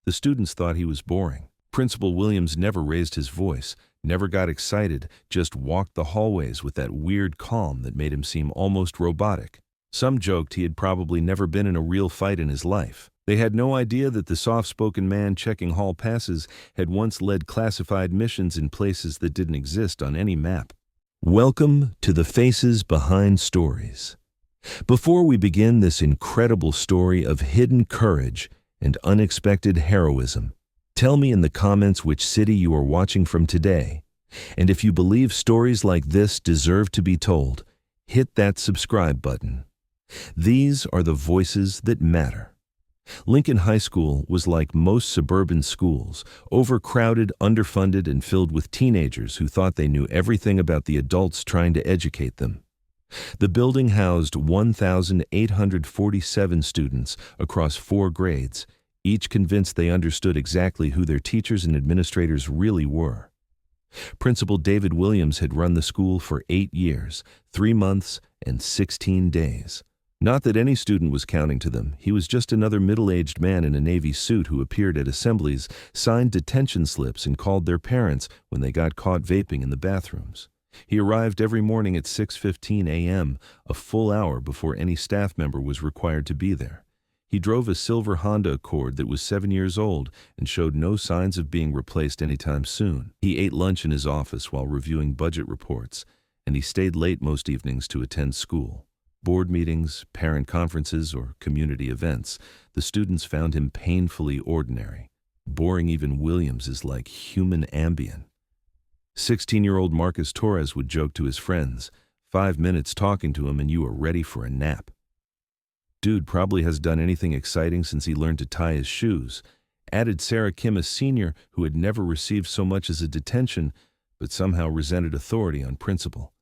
The students thought he was boring. Principal Williams never raised his voice, never got excited, just walked the hallways with that weird calm that made him seem almost robotic. Some joked he had probably never been in a real fight in his life. They had no idea that the soft-spoken man checking hall passes had once led classified missions in places that didn't exist on any map. Welcome to the Faces Behind Stories. Before we begin this incredible story of hidden courage and unexpected heroism, tell me in the comments which city you are watching from today. And if you believe stories like this deserve to be told, hit that subscribe button. These are the voices that matter. Lincoln High School was like most suburban schools, overcrowded, underfunded, and filled with teenagers who thought they knew everything about the adults trying to educate them. The building housed 1,847 students across 4 grades, each convinced they understood exactly who their teachers and administrators really were. Principal David Williams had run the school for 8 years, 3 months, and 16 days. Not that any student was counting to them. He was just another middle-aged man in a Navy suit who appeared at assemblies, signed detention slips, and called their parents when they got caught vaping in the bathrooms. He arrived every morning at 6:15 a.m., a full hour before any staff member was required to be there. He drove a silver Honda Accord that was 7 years old and showed no signs of being replaced anytime soon. He ate lunch in his office while reviewing budget reports, and he stayed late most evenings to attend school. Board meetings, parent conferences, or community events, the students found him painfully ordinary. Boring even Williams is like human Ambien. 16-year-old Marcus Torres would joke to his friends, 5 minutes talking to him and you are ready for a nap. Dude probably has done anything exciting since he learned to tie his shoes, added Sarah Kim, a senior who had never received so much as a detention, but somehow resented authority on principle.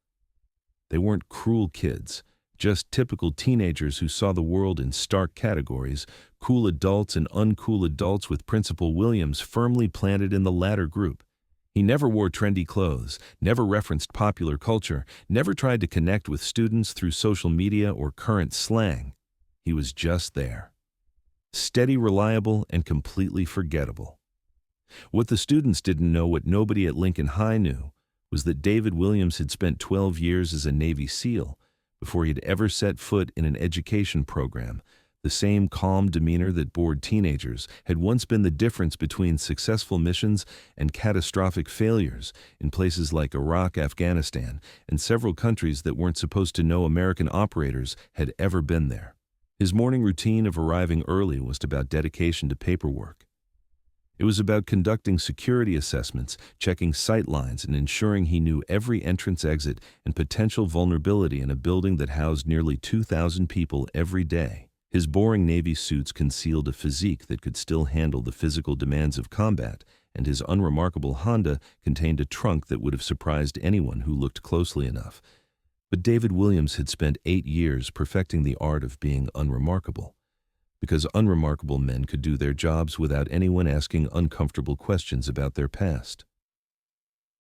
They weren't cruel kids, just typical teenagers who saw the world in stark categories, cool adults and uncool adults, with Principal Williams firmly planted in the latter group. He never wore trendy clothes, never referenced popular culture, never tried to connect with students through social media or current slang. He was just there. Steady, reliable, and completely forgettable. What the students didn't know, what nobody at Lincoln High knew, was that David Williams had spent 12 years as a Navy SEAL before he'd ever set foot in an education program. The same calm demeanor that bored teenagers had once been the difference between successful missions and catastrophic failures in places like Iraq, Afghanistan, and several countries that weren't supposed to know American operators had ever been there. His morning routine of arriving early was about dedication to paperwork. It was about conducting security assessments, checking sight lines, and ensuring he knew every entrance, exit, and potential vulnerability in a building that housed nearly 2,000 people every day. His boring Navy suits concealed a physique that could still handle the physical demands of combat, and his unremarkable Honda contained a trunk that would have surprised anyone who looked closely enough. But David Williams had spent 8 years perfecting the art of being unremarkable, because unremarkable men could do their jobs without anyone asking uncomfortable questions about their past.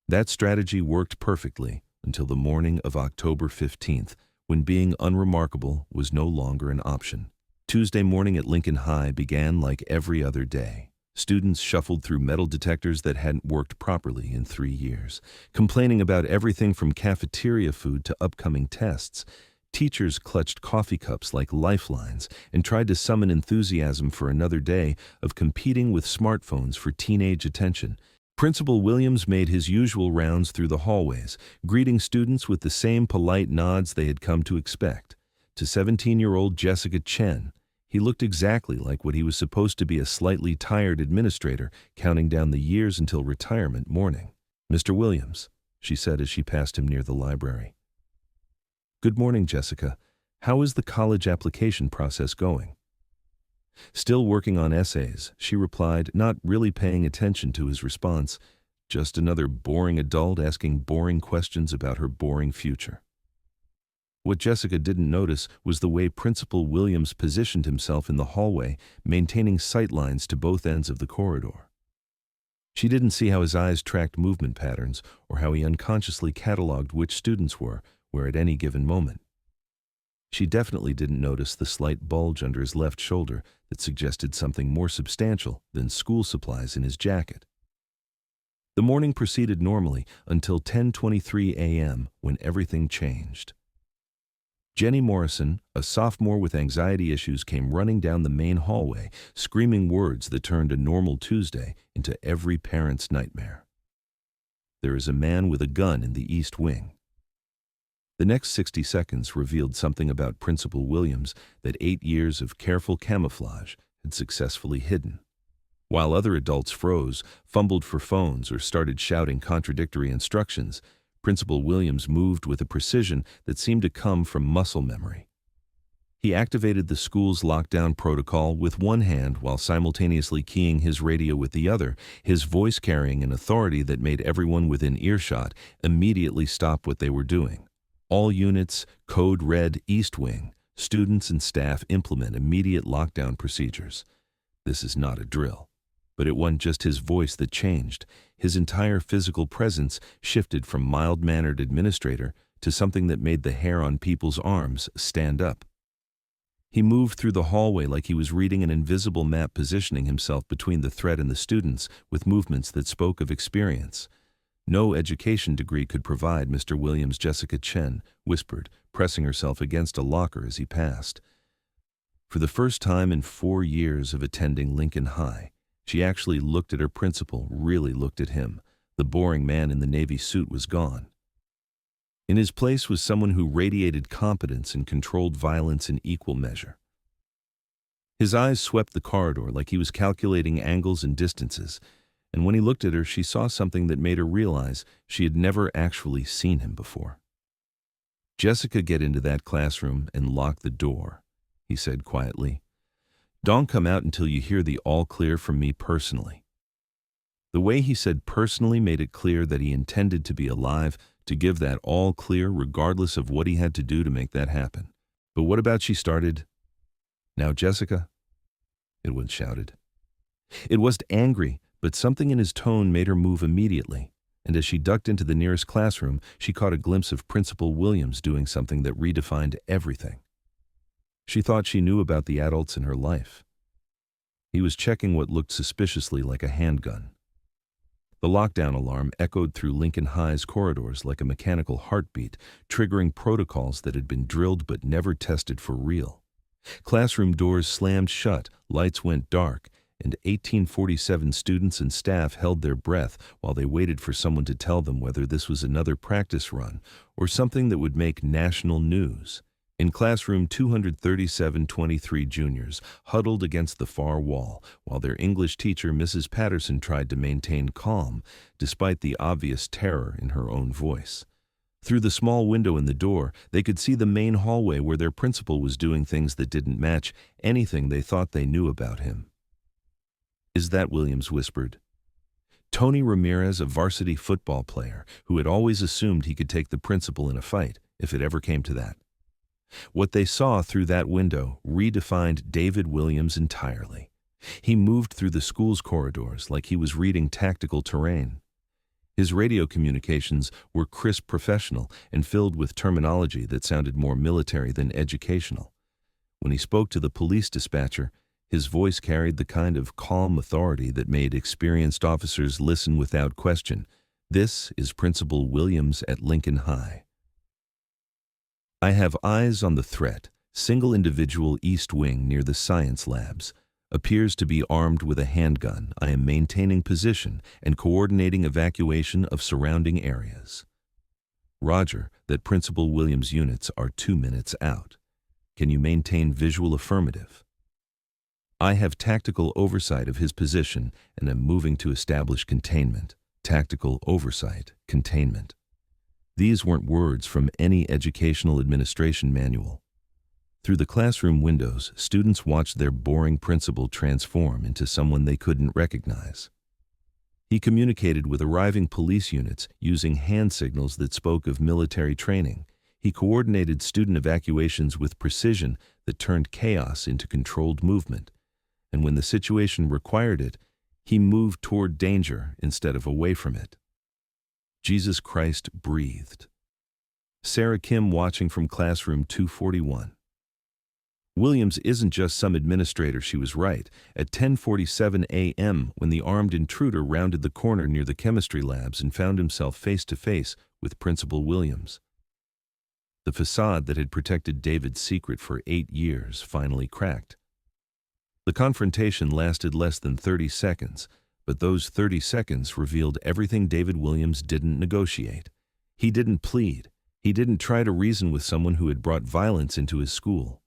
That strategy worked perfectly until the morning of October 15th, when being unremarkable was no longer an option. Tuesday morning at Lincoln High began like every other day. Students shuffled through metal detectors that hadn't worked properly in 3 years, complaining about everything from cafeteria food to upcoming tests. Teachers clutched coffee cups like lifelines and tried to summon enthusiasm for another day of competing with smartphones for teenage attention. Principal Williams made his usual rounds through the hallways, greeting students with the same polite nods they had come to expect. To 17-year-old Jessica Chen, he looked exactly like what he was supposed to be, a slightly tired administrator counting down the years until retirement morning. "Mr. Williams," she said as she passed him near the library. "Good morning, Jessica. How is the college application process going?" "Still working on essays," she replied, not really paying attention to his response. Just another boring adult asking boring questions about her boring future. What Jessica didn't notice was the way Principal Williams positioned himself in the hallway, maintaining sight lines to both ends of the corridor. She didn't see how his eyes tracked movement patterns or how he unconsciously cataloged which students were where at any given moment. She definitely didn't notice the slight bulge under his left shoulder that suggested something more substantial than school supplies in his jacket. The morning proceeded normally until 10:23 a.m. when everything changed. Jenny Morrison, a sophomore with anxiety issues, came running down the main hallway, screaming words that turned a normal Tuesday into every parent's nightmare. "There is a man with a gun in the East Wing." The next 60 seconds revealed something about Principal Williams that 8 years of careful camouflage had successfully hidden. While other adults froze, fumbled for phones, or started shouting contradictory instructions, Principal Williams moved with a precision that seemed to come from muscle memory. He activated the school's lockdown protocol with one hand while simultaneously keying his radio with the other, his voice carrying an authority that made everyone within earshot immediately stop what they were doing. "All units, code red, East Wing. Students and staff implement immediate lockdown procedures." This is not a drill. But it wasn't just his voice that changed. His entire physical presence shifted from mild-mannered administrator to something that made the hair on people's arms stand up. He moved through the hallway like he was reading an invisible map, positioning himself between the threat and the students with movements that spoke of experience. "No education degree could provide, Mr. Williams," Jessica Chen whispered, pressing herself against a locker as he passed. For the first time in 4 years of attending Lincoln High, she actually looked at her principal, really looked at him. The boring man in the navy suit was gone. In his place was someone who radiated competence and controlled violence in equal measure. His eyes swept the corridor like he was calculating angles and distances, and when he looked at her, she saw something that made her realize she had never actually seen him before. "Jessica, get into that classroom and lock the door," he said quietly. "Don't come out until you hear the all clear from me personally." The way he said personally made it clear that he intended to be alive to give that all clear regardless of what he had to do to make that happen. "But what about," she started. "Now, Jessica," it was shouted. It wasn't angry, but something in his tone made her move immediately, and as she ducked into the nearest classroom, she caught a glimpse of Principal Williams doing something that redefined everything. She thought she knew about the adults in her life. He was checking what looked suspiciously like a handgun. The lockdown alarm echoed through Lincoln High's corridors like a mechanical heartbeat, triggering protocols that had been drilled but never tested for real. Classroom doors slammed shut, lights went dark, and 1847 students and staff held their breath while they waited for someone to tell them whether this was another practice run or something that would make national news. In classroom, 237-23 juniors huddled against the far wall, while their English teacher, Mrs. Patterson, tried to maintain calm, despite the obvious terror in her own voice. Through the small window in the door, they could see the main hallway where their principal was doing things that didn't match anything they thought they knew about him. "Is that," Williams whispered. Tony Ramirez, a varsity football player who had always assumed he could take the principal in a fight, if it ever came to that. What they saw through that window redefined David Williams entirely. He moved through the school's corridors like he was reading tactical terrain. His radio communications were crisp, professional, and filled with terminology that sounded more military than educational. When he spoke to the police dispatcher, his voice carried the kind of calm authority that made experienced officers listen without question. "This is Principal Williams at Lincoln High. I have eyes on the threat. Single individual, East Wing near the science labs. Appears to be armed with a handgun. I am maintaining position and coordinating evacuation of surrounding areas. Roger, that Principal Williams' units are 2 minutes out. Can you maintain visual? Affirmative. I have tactical oversight of his position and am moving to establish containment. Tactical oversight, containment. These weren't words from any educational administration manual. Through the classroom windows, students watched their boring principal transform into someone they couldn't recognize. He communicated with arriving police units using hand signals that spoke of military training. He coordinated student evacuations with precision that turned chaos into controlled movement. And when the situation required it, he moved toward danger instead of away from it. Jesus Christ breathed. Sarah Kim watching from classroom 241. Williams isn't just some administrator, she was right. At 10:47 a.m., when the armed intruder rounded the corner near the chemistry labs and found himself face to face with Principal Williams. The facade that had protected David's secret for 8 years finally cracked. The confrontation lasted less than 30 seconds, but those 30 seconds revealed everything David Williams didn't negotiate. He didn't plead. He didn't try to reason with someone who had brought violence into his school.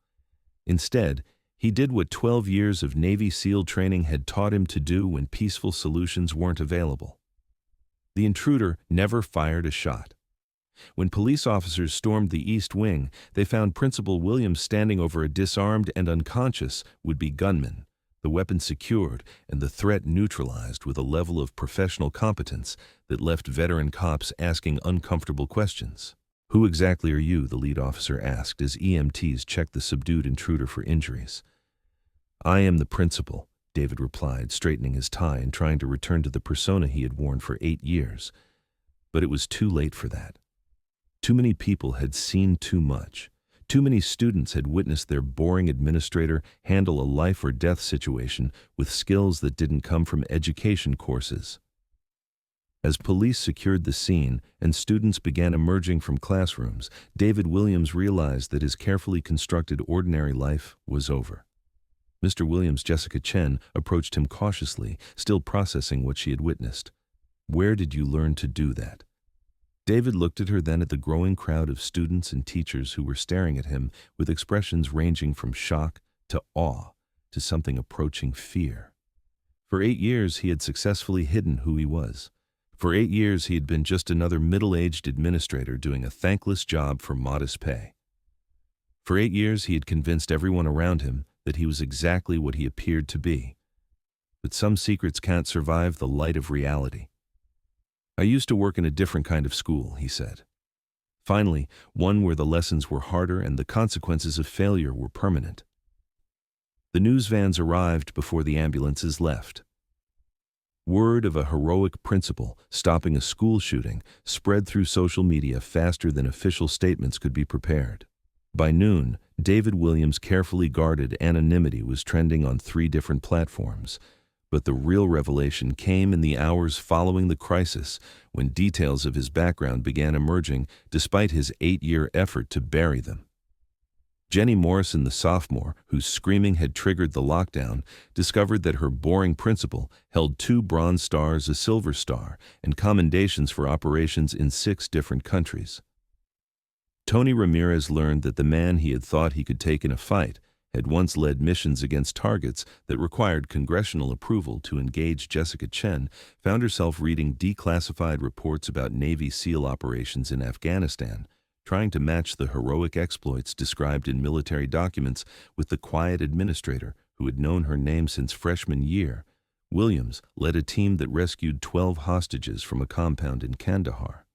Instead, he did what 12 years of Navy SEAL training had taught him to do when peaceful solutions weren't available. The intruder never fired a shot. When police officers stormed the East Wing, they found Principal Williams standing over a disarmed and unconscious would-be gunman, the weapon secured and the threat neutralized with a level of professional competence that left veteran cops asking uncomfortable questions. "Who exactly are you?" the lead officer asked as EMTs checked the subdued intruder for injuries. "I am the principal," David replied, straightening his tie and trying to return to the persona he had worn for 8 years. But it was too late for that. Too many people had seen too much. Too many students had witnessed their boring administrator handle a life-or-death situation with skills that didn't come from education courses. As police secured the scene and students began emerging from classrooms, David Williams realized that his carefully constructed ordinary life was over. Mr. Williams' Jessica Chen approached him cautiously, still processing what she had witnessed. "Where did you learn to do that?" David looked at her, then at the growing crowd of students and teachers who were staring at him with expressions ranging from shock to awe to something approaching fear. For 8 years he had successfully hidden who he was. For 8 years he had been just another middle-aged administrator doing a thankless job for modest pay. For 8 years he had convinced everyone around him that he was exactly what he appeared to be. But some secrets can't survive the light of reality. "I used to work in a different kind of school," he said. Finally, one where the lessons were harder and the consequences of failure were permanent. The news vans arrived before the ambulances left. Word of a heroic principal stopping a school shooting spread through social media faster than official statements could be prepared. By noon, David Williams' carefully guarded anonymity was trending on 3 different platforms. But the real revelation came in the hours following the crisis, when details of his background began emerging despite his 8-year effort to bury them. Jenny Morrison, the sophomore, whose screaming had triggered the lockdown, discovered that her boring principal held 2 Bronze Stars, a Silver Star, and commendations for operations in 6 different countries. Tony Ramirez learned that the man he had thought he could take in a fight had once led missions against targets that required congressional approval to engage. Jessica Chen found herself reading declassified reports about Navy SEAL operations in Afghanistan, trying to match the heroic exploits described in military documents with the quiet administrator who had known her name since freshman year. Williams led a team that rescued 12 hostages from a compound in Kandahar.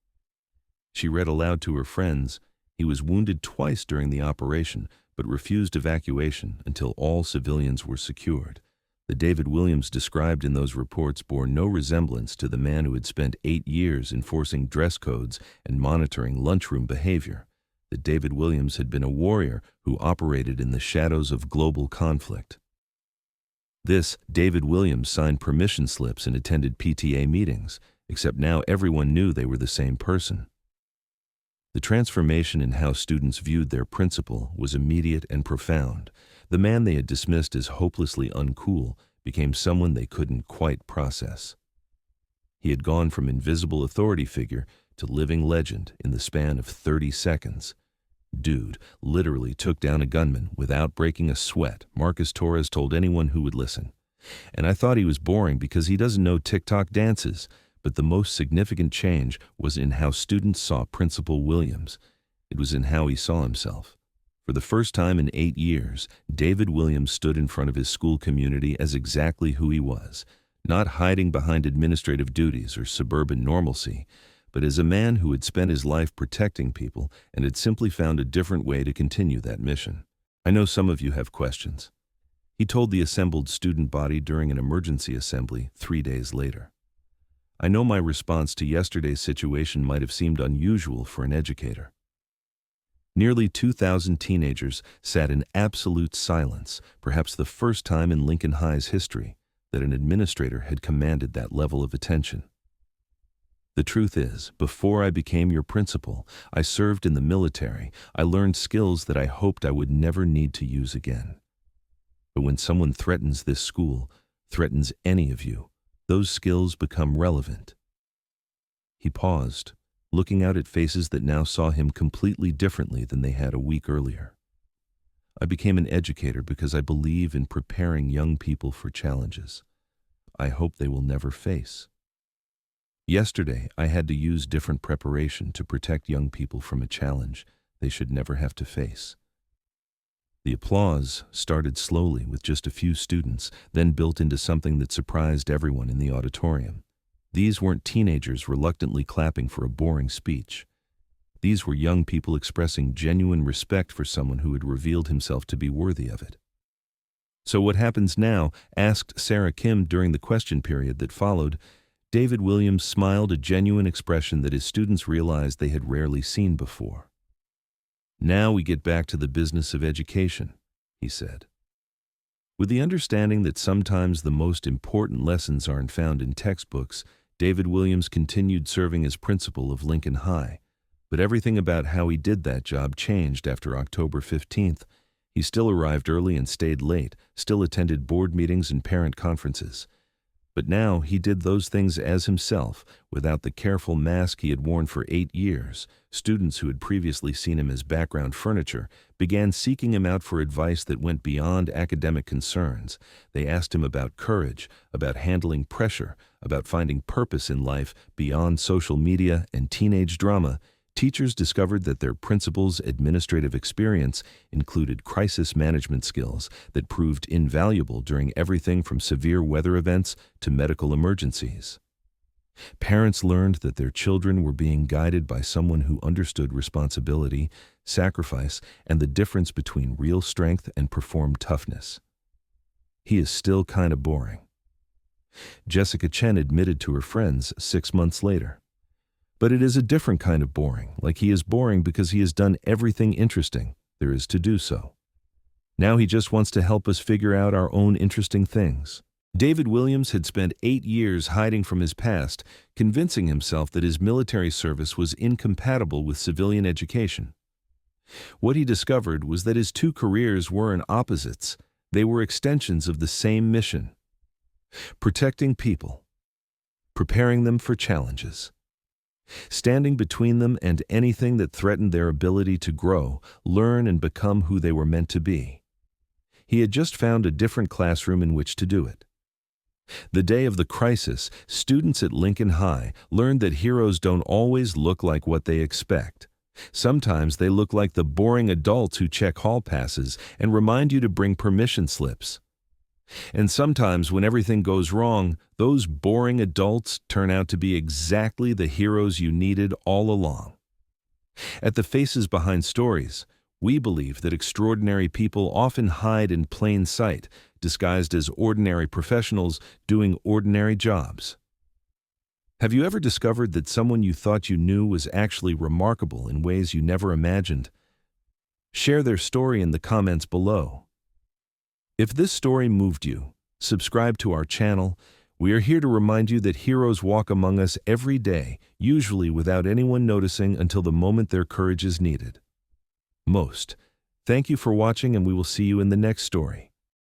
She read aloud to her friends, "He was wounded twice during the operation, but refused evacuation until all civilians were secured." The David Williams described in those reports bore no resemblance to the man who had spent 8 years enforcing dress codes and monitoring lunchroom behavior. The David Williams had been a warrior who operated in the shadows of global conflict. This David Williams signed permission slips and attended PTA meetings, except now everyone knew they were the same person. The transformation in how students viewed their principal was immediate and profound. The man they had dismissed as hopelessly uncool became someone they couldn't quite process. He had gone from invisible authority figure to living legend in the span of 30 seconds. "Dude literally took down a gunman without breaking a sweat," Marcus Torres told anyone who would listen. "And I thought he was boring because he doesn't know TikTok dances." But the most significant change was in how students saw Principal Williams. It was in how he saw himself. For the first time in 8 years, David Williams stood in front of his school community as exactly who he was, not hiding behind administrative duties or suburban normalcy, but as a man who had spent his life protecting people and had simply found a different way to continue that mission. "I know some of you have questions," he told the assembled student body during an emergency assembly 3 days later. "I know my response to yesterday's situation might have seemed unusual for an educator." Nearly 2,000 teenagers sat in absolute silence, perhaps the first time in Lincoln High's history that an administrator had commanded that level of attention. The truth is, before I became your principal, I served in the military. I learned skills that I hoped I would never need to use again. But when someone threatens this school, threatens any of you, those skills become relevant. He paused, looking out at faces that now saw him completely differently than they had a week earlier. I became an educator because I believe in preparing young people for challenges I hope they will never face. Yesterday, I had to use different preparation to protect young people from a challenge they should never have to face. The applause started slowly with just a few students, then built into something that surprised everyone in the auditorium. These weren't teenagers reluctantly clapping for a boring speech. These were young people expressing genuine respect for someone who had revealed himself to be worthy of it. "So what happens now?" asked Sarah Kim during the question period that followed. David Williams smiled, a genuine expression that his students realized they had rarely seen before. "Now we get back to the business of education," he said. With the understanding that sometimes the most important lessons aren't found in textbooks, David Williams continued serving as principal of Lincoln High. But everything about how he did that job changed after October 15th. He still arrived early and stayed late, still attended board meetings and parent conferences. But now he did those things as himself, without the careful mask he had worn for 8 years. Students who had previously seen him as background furniture began seeking him out for advice that went beyond academic concerns. They asked him about courage, about handling pressure, about finding purpose in life beyond social media and teenage drama. Teachers discovered that their principal's administrative experience included crisis management skills that proved invaluable during everything from severe weather events to medical emergencies. Parents learned that their children were being guided by someone who understood responsibility, sacrifice, and the difference between real strength and performed toughness. "He is still kind of boring," Jessica Chen admitted to her friends 6 months later. "But it is a different kind of boring, like he is boring because he has done everything interesting there is to do so. Now he just wants to help us figure out our own interesting things." David Williams had spent 8 years hiding from his past, convincing himself that his military service was incompatible with civilian education. What he discovered was that his two careers weren't opposites. They were extensions of the same mission: protecting people, preparing them for challenges, standing between them and anything that threatened their ability to grow, learn, and become who they were meant to be. He had just found a different classroom in which to do it. The day of the crisis, students at Lincoln High learned that heroes don't always look like what they expect. Sometimes they look like the boring adults who check hall passes and remind you to bring permission slips. And sometimes when everything goes wrong, those boring adults turn out to be exactly the heroes you needed all along. At the Faces Behind Stories, we believe that extraordinary people often hide in plain sight, disguised as ordinary professionals doing ordinary jobs. Have you ever discovered that someone you thought you knew was actually remarkable in ways you never imagined? Share their story in the comments below. If this story moved you, subscribe to our channel. We are here to remind you that heroes walk among us every day, usually without anyone noticing until the moment their courage is needed most. Thank you for watching, and we will see you in the next story.